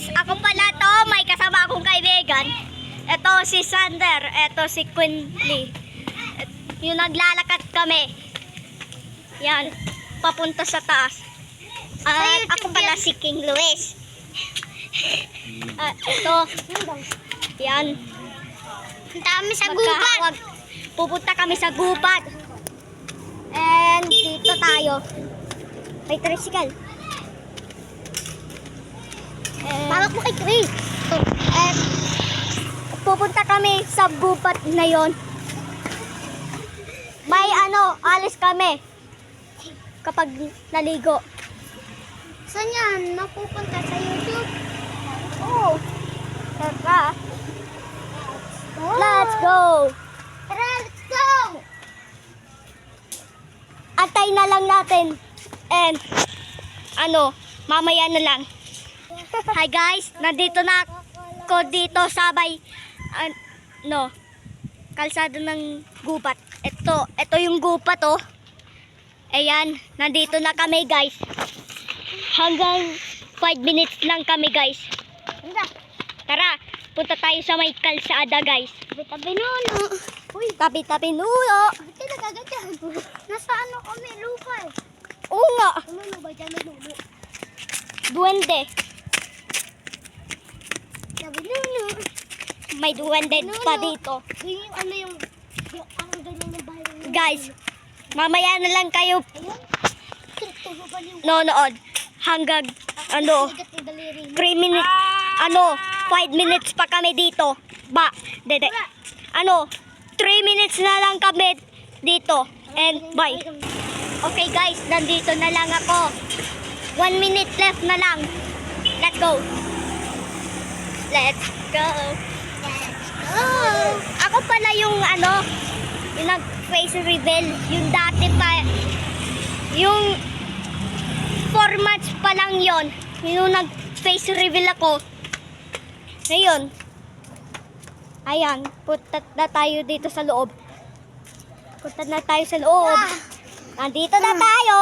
guys, ako pala to, may kasama akong kaibigan. Ito si Sander, ito si Quinley. Yung naglalakad kami. Yan, papunta sa taas. At ako pala si King Luis. Ito, yan. Punta kami sa gubat. Pupunta kami sa gubat. And dito tayo. May tricycle. Tawag mo kay Chris. And pupunta kami sa gubat na yon. May alis kami kapag naligo. Saan yan? Napupunta sa YouTube? Oo. Tara. Let's go. Tara, let's go! Antay na lang natin. And mamaya na lang. Hi guys, nandito na ako dito sabay kalsada ng gubat. Ito yung gubat oh. Ayan, nandito na kami guys. Hanggang 5 minutes lang kami guys. Tara, punta tayo sa may kalsada guys. Tabi-tabi nuno. Uy, tabi-tabi nuno. Ba't ka nagaganyan? Nasa kami, lupa eh. Oo nga, Ano ba dyan nuno? duwende. Tabi nuno. May duwende pa dito. Yung yung ang ganyan ng bahay. Guys, mamaya na lang kayo Ayun. Tulo ba yung nonood hanggang sigat ni daliri? 3 minutes 5 minutes pa kami dito. 3 minutes na lang kami dito. And bye. Okay guys, nandito na lang ako. 1 minute left na lang. Let's go. Let's go. Oh! Ako pala yung yung nag-face reveal. Yung dati pa, yung 4 months pa lang yon. Yung nag-face reveal ako. Ngayon, ayan, punta na tayo dito sa loob. Punta na tayo sa loob. Nandito na tayo.